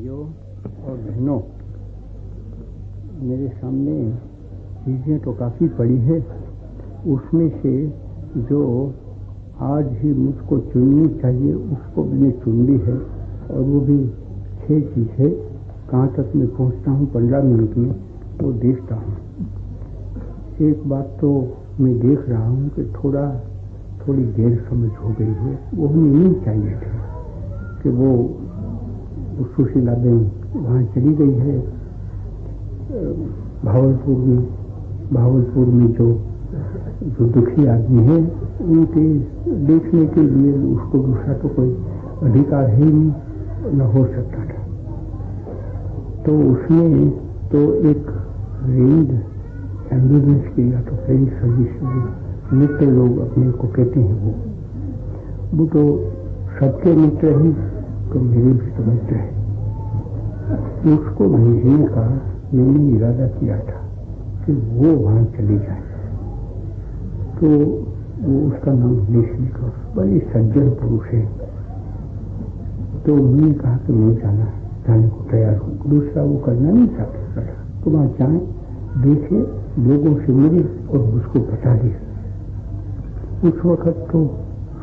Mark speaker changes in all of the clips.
Speaker 1: भाइयों और बहनों, मेरे सामने चीज़ें तो काफ़ी पड़ी है। उसमें से जो आज ही मुझको चुननी चाहिए उसको मैंने चुन ली है, और वो भी 6 चीज़ें। कहाँ तक मैं पहुँचता हूँ 15 मिनट में वो देखता हूँ। एक बात तो मैं देख रहा हूँ कि थोड़ी गैर समझ हो गई है। वो हमें नहीं चाहिए थे कि वो सुशीला बहन वहाँ चली गई है भावलपुर में जो दुखी आदमी है उनके देखने के लिए उसको दूसरा तो कोई अधिकार है ही नहीं, न हो सकता था। तो उसमें तो एक रेंज एम्बुलेंस की या तो फ्रेंच सर्विस मित्र लोग अपने को कहते हैं, वो तो सबके मित्र ही, तो मेरे भी तो मित्र है। उसको भेजने का मैंने इरादा किया था कि वो वहाँ चली जाए। तो वो उसका नाम लेस्ली क्रॉस, बड़े सज्जन पुरुष है। तो उन्होंने कहा कि मैं जाने को तैयार हूँ। दूसरा वो करना नहीं चाहता था, तो वहाँ जाए, देखे, लोगों से मिले और उसको बता दिया। उस वक्त तो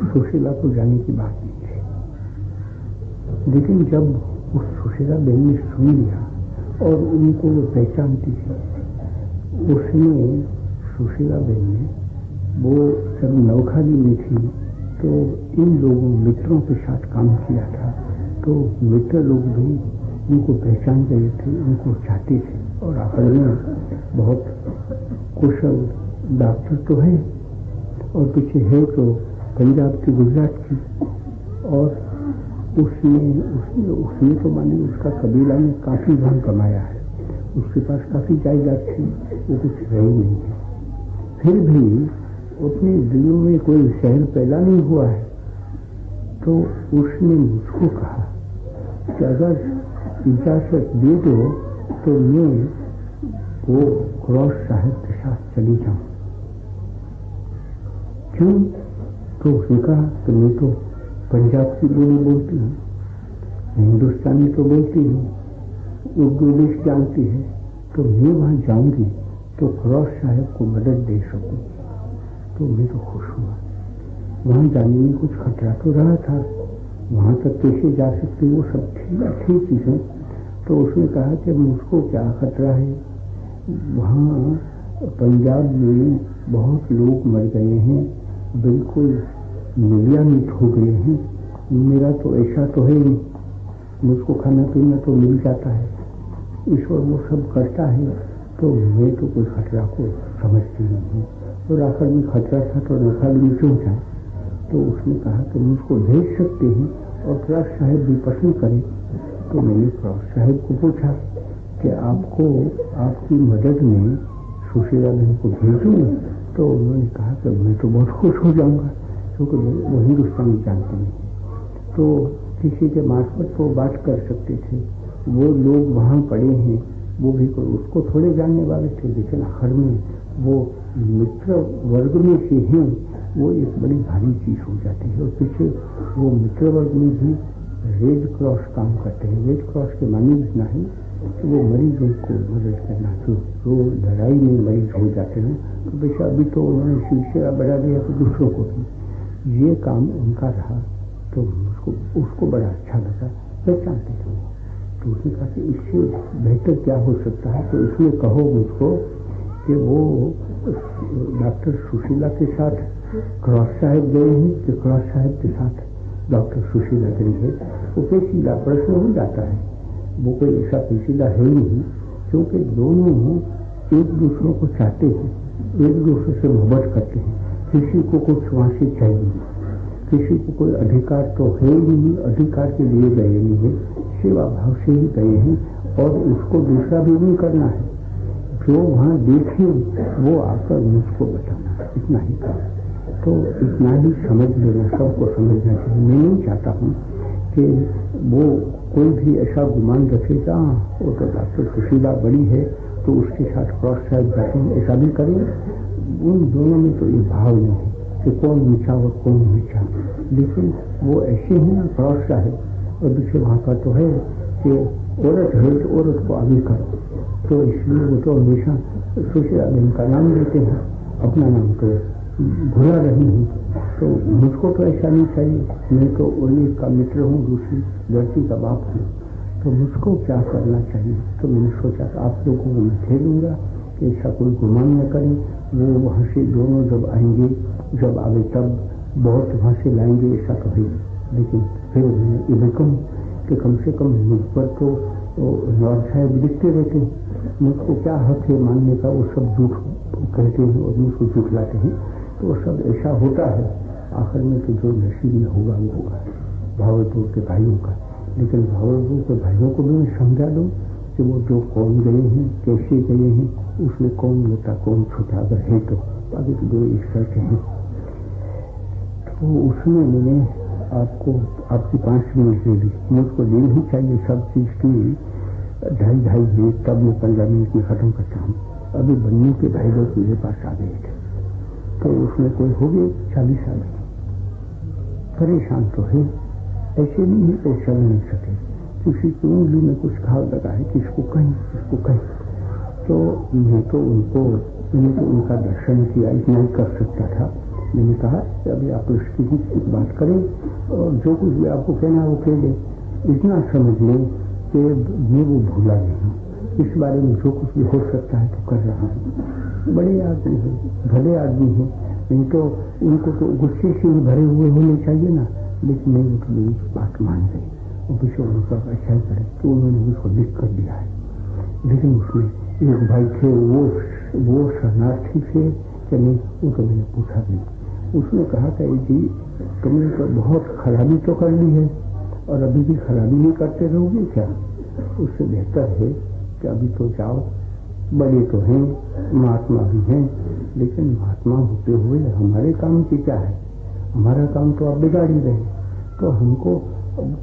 Speaker 1: सुशीला को जाने की बात नहीं थी, लेकिन जब उस सुशीला बहन ने सुन लिया और उनको वो पहचानती है, उसमें सुशीला बहन ने वो जब नौखाली में थी तो इन लोगों मित्रों के साथ काम किया था, तो मित्र लोग भी उनको पहचान गए थे, उनको चाहते थे। और आखिर में बहुत कुशल डॉक्टर तो है, और पीछे है तो पंजाब की, गुजरात की। और उसने तो माने उसका कबीला ने काफी धन कमाया है, उसके पास काफी जायदाद थी, वो कुछ रही नहीं है। फिर भी अपने दिलों में कोई शहर पैदा नहीं हुआ है। तो उसने मुझको कहा कि अगर इजाजत दे दो तो मैं वो क्रॉस साहब के साथ चली जाऊं। क्यों? तो उसने कहा कि मैं तो पंजाब की बोली बोलती हूँ, हिंदुस्तानी तो बोलती हूँ, उर्दू भी जानती है, तो मैं वहाँ जाऊंगी तो क्रॉस साहब को मदद दे सकूँ। तो मैं तो खुश हुआ। वहाँ जाने में कुछ खतरा तो रहा था, वहाँ तक कैसे जा सकती, वो सब अच्छी चीज़ें। तो उसने कहा कि मुझको क्या खतरा है, वहाँ पंजाब में बहुत लोग मर गए हैं, बिल्कुल मूल्यान्वित हो गए हैं। मेरा तो ऐसा तो है नहीं, मुझको खाना पीना तो मिल जाता है, ईश्वर वो सब करता है, तो मैं तो कोई खतरा को समझती नहीं हूँ। और आखिर में खतरा था तो नौखाली में क्यों जाए। तो उसने कहा कि मुझको भेज सकते हैं और क्रॉस साहब भी पसंद करें। तो मैंने क्रॉस साहब को पूछा कि आपको आपकी मदद में सुशीला बहन को भेजूँ। तो उन्होंने कहा कि मैं तो बहुत खुश हो जाऊँगा, क्योंकि वो हिंदुस्तानी जानते नहीं, तो किसी के मार्फत वो बात कर सकते थे। वो लोग वहाँ पड़े हैं, वो भी कोई उसको थोड़े जानने वाले थे, लेकिन आखिर में वो मित्र वर्ग में से हैं, वो एक बड़ी भारी चीज हो जाती है। और पीछे वो मित्र वर्ग में भी रेड क्रॉस काम करते हैं। रेड क्रॉस के मानी इतना है कि वो मरीजों को मदद करना, जो लड़ाई में मरीज हो जाते हैं। तो वैसे अभी तो उन्होंने सिलसिला बढ़ा दिया तो दूसरों को भी ये काम उनका रहा, तो उसको बड़ा अच्छा लगा, पहचानते थे। तो उसने कहा कि इससे बेहतर क्या हो सकता है, तो इसमें कहो मुझको कि वो डॉक्टर सुशीला के साथ क्रॉस साहब गए हैं कि क्रॉस साहब के साथ डॉक्टर सुशीला गई है। वो पेचीदा प्रश्न हो जाता है, वो कोई ऐसा पेचीदा है नहीं, क्योंकि दोनों एक दूसरों को चाहते हैं, एक दूसरे से मोहब्बत करते हैं। किसी को कुछ वहाँ से चाहिए, किसी को कोई अधिकार तो है ही नहीं, अधिकार के लिए गए नहीं है, सेवा भाव से ही गए हैं। और उसको दूसरा भी नहीं करना है, जो वहाँ देखे वो आकर मुझको बताना, इतना ही काम। तो इतना ही समझ लेना, सबको समझना चाहिए। मैं नहीं चाहता हूँ कि वो कोई भी ऐसा गुमान रखेगा वो तो डॉक्टर सुशीला बड़ी है तो उसके साथ क्रॉस साहब जाते हैं, ऐसा भी करें। उन दोनों में तो ये भाव नहीं है कि कौन मीठा और कौन मीठा, लेकिन वो ऐसे ही ना क्रॉस साहब। और दूसरे वहाँ का तो है कि औरत है तो औरत को आगे करो, तो इसलिए वो तो हमेशा सुशीला बहन का नाम लेते हैं, अपना नाम तो भुला रही हूँ। तो मुझको तो ऐसा नहीं चाहिए, मैं तो एक का मित्र हूँ, दूसरी लड़की का बाप हूँ, तो मुझको क्या करना चाहिए। तो मैंने सोचा कि आप लोगों को मैं खेलूंगा कि ऐसा कोई गुमान न करें। वो वहाँ से दोनों जब आएंगे, जब आगे तब बहुत वहाँ से लाएंगे ऐसा कभी, लेकिन फिर मैंने ये कहूँ कि कम से कम मुझ पर तो नौर साहब लिखते रहते हैं, मुझको क्या हक है मानने का। वो सब झूठ कहते हैं और मुझको झूठलाते हैं, तो वो सब ऐसा होता है। आखिर में तो जो नसीब में होगा वो होगा, भावलपुर के भाइयों का। लेकिन भावलपुर के भाइयों को भी मैं समझा दूँ कि वो जो कौन गए हैं, कैसे गए हैं, उसमें कौन मोटा कौन छोटा अगर है तो आगे तो दो एक शर्त हैं। तो उसमें मैंने आपको आपकी 5 मिनट दे दी, मुझको लेनी ही चाहिए सब चीज़ की 2.5 मिनट, तब मैं 15 मिनट में खत्म करता हूँ। अभी बनने के भाई लोग मेरे पास आ गए थे, तो उसमें कोई हो गए 40 आदमी परेशान तो है, ऐसे नहीं है तो चल नहीं सके, किसी की उंगली में कुछ घाव लगा है, किसको कहीं। तो मैं तो मैंने तो उनका दर्शन किया, इतना ही कर सकता था। मैंने कहा कि अभी आप उसकी बात करें और जो कुछ भी आपको कहना वो कह दें, इतना समझ लें कि मैं वो भूला नहीं, इस बारे में जो कुछ भी हो सकता है तो कर रहा हूँ। बड़े आदमी हैं, भले आदमी हैं, नहीं तो उनको तो गुस्से से ही भरे हुए होने चाहिए ना, लेकिन नहीं तो मेरी बात मान गई और विषय उनका अच्छा ही करे, तो उन्होंने उसको लिख कर दिया है। लेकिन उसमें एक भाई थे, वो शरणार्थी थे कि नहीं, उनको मैंने पूछा नहीं। उसने कहा कि जी तुमने तो बहुत खराबी तो कर ली है और अभी भी खराबी नहीं करते रहोगे क्या। उससे बेहतर है कि अभी तो जाओ, बड़े तो हैं, महात्मा भी हैं, लेकिन महात्मा होते हुए हमारे काम की क्या है, हमारा काम तो आप बिगाड़ ही रहे, तो हमको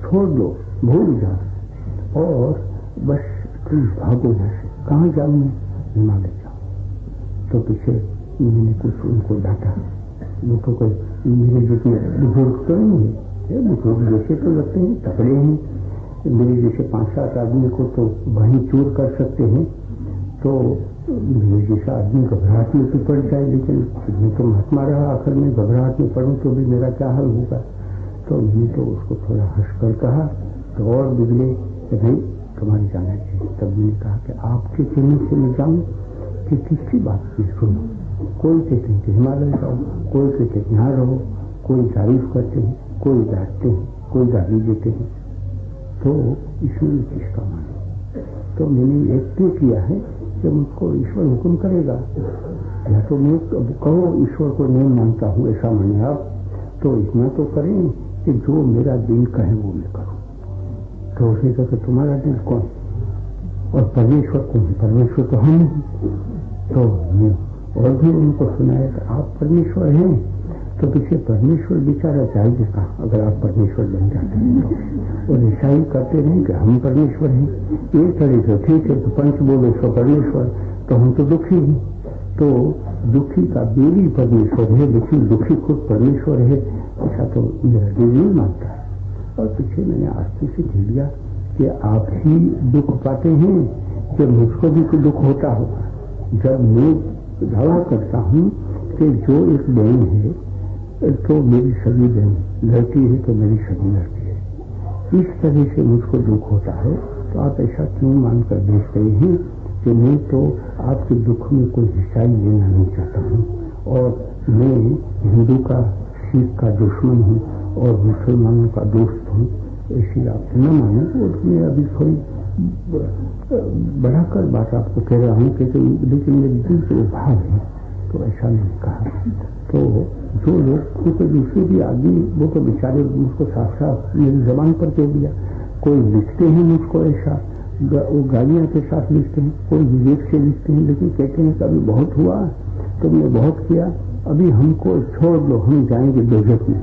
Speaker 1: छोड़ दो, भूल जाओ और बस तुम भागो यहाँ से। कहाँ जाऊँ मैं, हिमालय जाओ। तो पीछे मैंने कुछ उनको डांटा, वो तो कोई मेरे जैसे बुजुर्ग तो नहीं है, बुजुर्ग जैसे तो लगते हैं, तकड़े हैं, मेरे जैसे 5-7 आदमी को तो वहीं चूर कर सकते हैं, तो मेरे जैसा आदमी घबराहट में तो पड़ जाए, लेकिन मैं तो महात्मा रहा, आखिर में घबराहट में पड़ूं तो भी मेरा क्या हाल होगा। तो मैंने तो उसको थोड़ा हंसकर कहा, तो और बिगड़े कि नहीं तुम्हारी जाना चाहिए। तब मैंने कहा कि आपके कहने से मैं जाऊँ कि किसकी बात की सुनो, कोई कहते हैं कि हिमालय जाओ, कोई कहते हैं यहाँ रहो, कोई तारीफ करते हैं, कोई डांटते हैं, कोई गाली देते हैं, तो इसमें किसका मानो। तो मैंने एक तय किया है कि मुझको ईश्वर हुक्म करेगा, या तो मैं कहो ईश्वर को नहीं मानता हूँ ऐसा माने आप, तो इतना तो करें कि जो मेरा दिल कहे वो मैं करूँ। तो उसने कहा कि तुम्हारा दिल कौन और परमेश्वर कौन है, परमेश्वर तो हम हैं। तो मैं और भी उनको सुनाया कि आप परमेश्वर हैं, तो पीछे परमेश्वर बेचारा जाएगा कहाँ अगर आप परमेश्वर बन जाते हैं तो। और ऐसा ही करते रहें कि हम परमेश्वर हैं, एक तरह से ठीक है, तो पंच बोले सो परमेश्वर, तो हम तो दुखी हैं, तो दुखी का बेली परमेश्वर है, लेकिन दुखी खुद परमेश्वर है, ऐसा तो मेरा दिल नहीं मानता है। और पीछे मैंने आस्ते से कह दिया कि आप ही दुख पाते हैं कि मुझको भी कोई दुख होता होगा। जब मैं दावा करता हूँ कि जो एक बहन है तो मेरी सभी बहन, लड़की है तो मेरी सभी लड़की है, इस तरह से मुझको दुख होता है, तो आप ऐसा क्यों मानकर भेज रहे हैं कि मैं तो आपके दुख में कोई हिस्सा ही लेना नहीं चाहता हूँ, और मैं हिंदू का, सिख का दुश्मन हूँ और मुसलमानों का दोस्त हूँ, ऐसी आप न माने। और मैं अभी थोड़ी बढ़ाकर बात आपको कह रहा हूँ कि लेकिन मेरे दिल से वो भाव है, तो ऐसा नहीं कहा। तो जो लोग क्योंकि दूसरे भी आदमी वो तो बेचारे मुझको साफ साफ मेरी जबान पर कह दिया, कोई लिखते हैं मुझको ऐसा, वो गालियाँ के साथ लिखते हैं, कोई विवेक से लिखते हैं, लेकिन कहते हैं कि अभी बहुत हुआ, तुमने बहुत किया, अभी हमको छोड़ दो, हम जाएंगे दोजख में,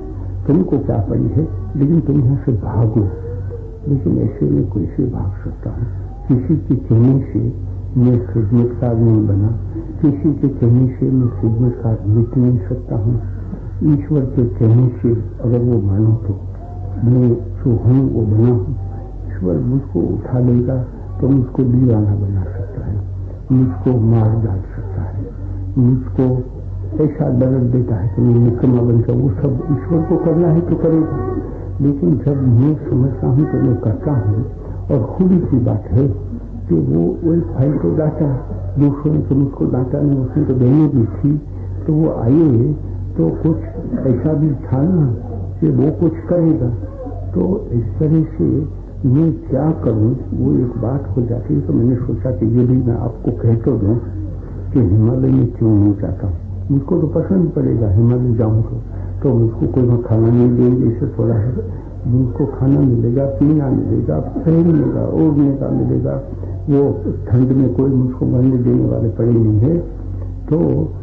Speaker 1: तुमको क्या पड़ी है, लेकिन तुम यहाँ से भागो। लेकिन ऐसे में कोई से भाग सकता हूँ, किसी के कहने से मैं खिदमतकार नहीं बना, किसी के कहने से मैं खिदमतकार मिट नहीं सकता हूँ। ईश्वर के कहने से अगर वो मानो तो मैं जो हूँ वो बना हूँ, ईश्वर मुझको उठा लेगा तो मुझको दीवाना बना सकता है, मुझको मार डाल सकता है, मुझको ऐसा दर्द देता है कि मैं निकम्मा बन जाऊं। वो सब ईश्वर को करना है तो करेगा। लेकिन जब मैं समझता हूं तो मैं करता हूं। और खुली सी बात है कि वो एक भाई को डांटा, दूसरों ने तो मुझको डांटा नहीं, उसने तो बहनें भी थी, तो वो आए तो कुछ ऐसा भी था ना कि वो कुछ करेगा। तो इस तरह से मैं क्या करूं, वो एक बात हो जाती है। तो मैंने सोचा कि ये भी मैं आपको कह तो दूं कि हिमालय में क्यों नहीं जाता हूं। मुझको तो पसंद पड़ेगा, हिमालय जाऊंगा तो मुझको कोई खाना नहीं देंगे, इससे थोड़ा है, मुझको खाना मिलेगा, पीना मिलेगा, पहनने का ओढ़ने का मिलेगा। वो ठंड में कोई मुझको मरने देने वाले पड़े नहीं है। तो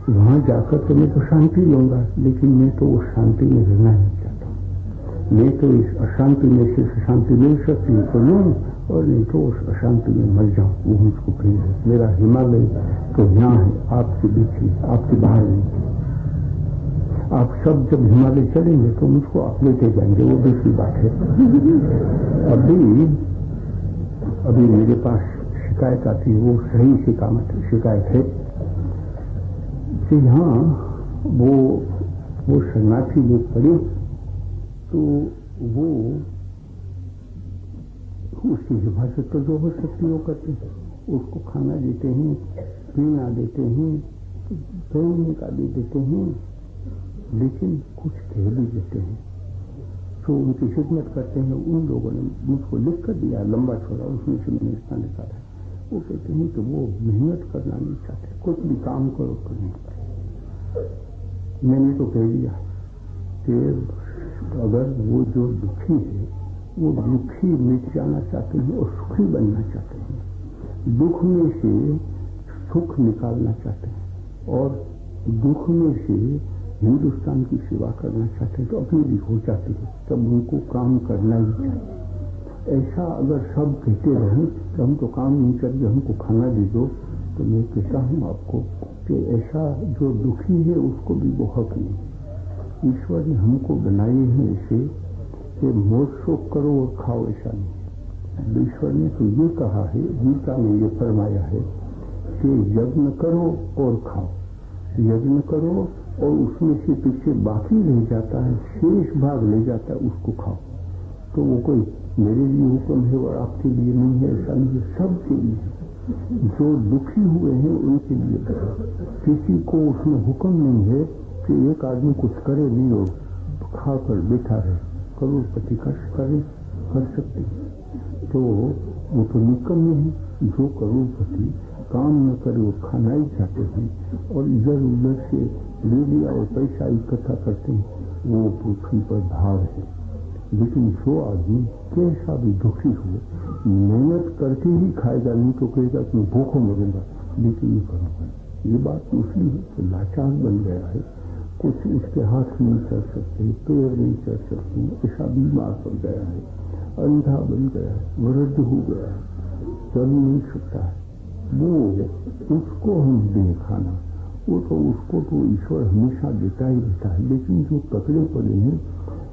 Speaker 1: वहां जाकर तो मैं तो शांति लूंगा, लेकिन मैं तो उस शांति में रहना नहीं चाहता हूं। मैं तो इस अशांति में से शांति मिल सकती है तो लूं, और नहीं तो उस अशांति में मर जाऊं। वो मुझको प्रिय है। मेरा हिमालय तो यहाँ है, आपके बीच ही, आपके बाहर नहीं। आप सब जब हिमालय चलेंगे तो मुझको आप लेते जाएंगे, वो दूसरी बात है। अभी मेरे पास शिकायत आती है, वो सही शिकायत है कि यहाँ वो शरणार्थी लोग पड़े तो वो उसकी हिफाजत तो जो हो सकती है वो करते हैं। उसको खाना देते हैं, पीना देते हैं, पहनने का भी देते हैं, लेकिन कुछ कह भी देते हैं। तो उनकी खिदमत करते हैं। उन लोगों ने मुझको लिख कर दिया लंबा छोड़ा, उसमें से मैंने इसका निकाला। वो कहते हैं कि वो मेहनत करना नहीं चाहते, कुछ भी काम करो तो नहीं करे। मैंने तो कह दिया कि अगर वो जो दुखी है वो दुखी मिट जाना चाहते हैं और सुखी बनना चाहते हैं, दुख में से सुख निकालना चाहते हैं और दुख में से हिंदुस्तान की सेवा करना चाहते हैं, तो अपनी भी हो जाती है। तब उनको काम करना ही चाहिए। ऐसा अगर सब कहते रहें कि हम तो काम नहीं करते, हमको खाना दे दो, तो मैं कहता हूं आपको कि ऐसा जो दुखी है उसको भी वो हक नहीं। ईश्वर ने हमको बनाए हैं ऐसे कि मौज शोक करो और खाओ, ऐसा नहीं। ईश्वर ने तो ये कहा है, गीता में ये फरमाया है कि यज्ञ करो और खाओ, यज्ञ करो और उसमें से पीछे बाकी रह जाता है, शेष भाग ले जाता है, उसको खाओ। तो वो कोई मेरे लिए हुक्म है और आपके लिए नहीं है, ऐसा नहीं है, सबके लिए। जो दुखी हुए हैं उनके लिए किसी को उसमें हुक्म नहीं है कि एक आदमी कुछ करे नहीं और खाकर बैठा रहे। करोड़पति कर सकते, तो वो तो निकम्मे है। जो करोड़पति काम न करे वो खाना ही चाहते हैं और इधर उधर से ले लिया और पैसा इकट्ठा करते हैं, वो पृथ्वी पर भाव है। लेकिन जो आदमी कैसा भी दुखी हो, मेहनत करके ही खाएगा, नहीं तो कहेगा कि मैं भूखों मरूंगा, लेकिन ये करूंगा। ये बात दूसरी है कि लाचार बन गया है, कुछ उसके हाथ नहीं चल सकते, पैर नहीं चल सकते, ऐसा बीमार पड़ गया है, अंधा बन गया है, वृद्ध हो गया है, चल नहीं सकता है। वो उसको हम दें खाना, वो तो उसको तो ईश्वर हमेशा देता ही रहता है। लेकिन जो तकड़े पड़े हैं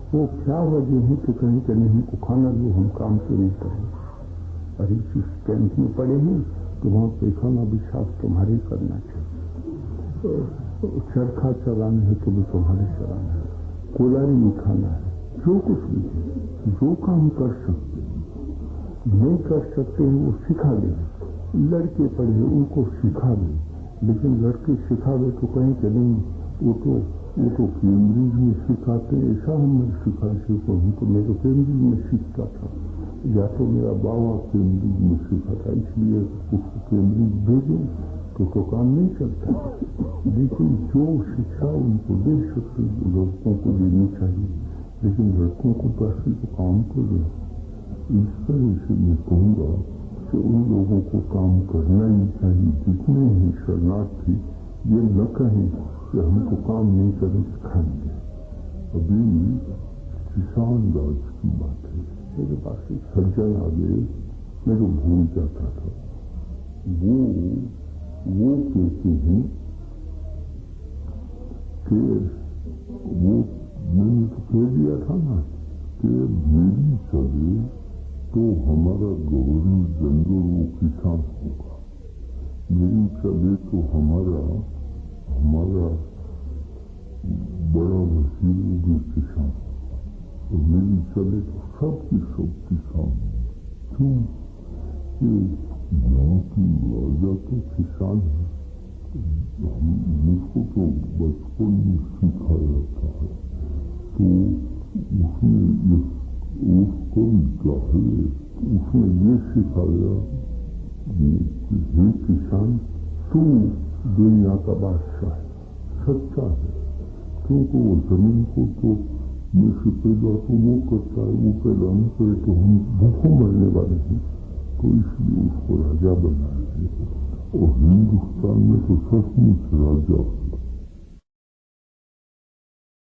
Speaker 1: वो क्या वजह है कि कहीं कहीं हमको खाना दो, हम काम क्यों नहीं करें। अरे जिस कैंप में पड़े हैं तो वहाँ पैखाना भी साफ तुम्हारे करना चाहिए, चरखा चलाना है तो भी तुम्हारे चलाना है, कोलारी में खाना है, जो कुछ भी है, जो काम कर सकते नहीं कर सकते हैं वो सिखा दें। लड़के पढ़े उनको सिखा दें, लेकिन लड़के सिखावे तो कहीं के नहीं, वो तो केम्ब्रिज में सिखाते, ऐसा हमने सिखा सीखो। तो मैं तो केम्ब्रिज में सीखता था, या तो मेरा बाबा केम्ब्रिज में सीखा था, इसलिए उसको केम्ब्रिज भेजें तो काम नहीं चलता। लेकिन जो शिक्षा उनको दे सकते लड़कों को देनी चाहिए, लेकिन लड़कों को तो असल तो काम को दें। इस तरह से मैं कहूँगा कि उन लोगों को काम करना ही चाहिए। जितने ही शरणार्थी ये न कहें कि हमको काम नहीं करने सिखाएंगे। अभी किसान राज की बात है, मेरे पास एक सज्जन आ गए, मैं तो भूल जाता था। वो कहते हैं कि वो मैंने तो कह दिया था ना कि मेरी जगह
Speaker 2: तो हमारा गवर्नर जनरल वो किसान होगा। नहीं चले तो हमारा बड़ा वजीर भी किसान होगा। तो नहीं चले तो सबकी सब किसान। क्यों? यहाँ की राजा तो किसान है। मुझको तो बचपन में सिखाया था, तो उसने उसको जाहिर उसने ये सिखाया कि हे किसान, तू दुनिया का बादशाह है, सच्चा है। क्योंकि वो जमीन को तो में से पैदा तो वो करता है, वो पैदा नहीं करे तो हम भूखों मरने वाले हैं। तो इसलिए उसको राजा बनाया है। और हिंदुस्तान में तो सचमुच राजा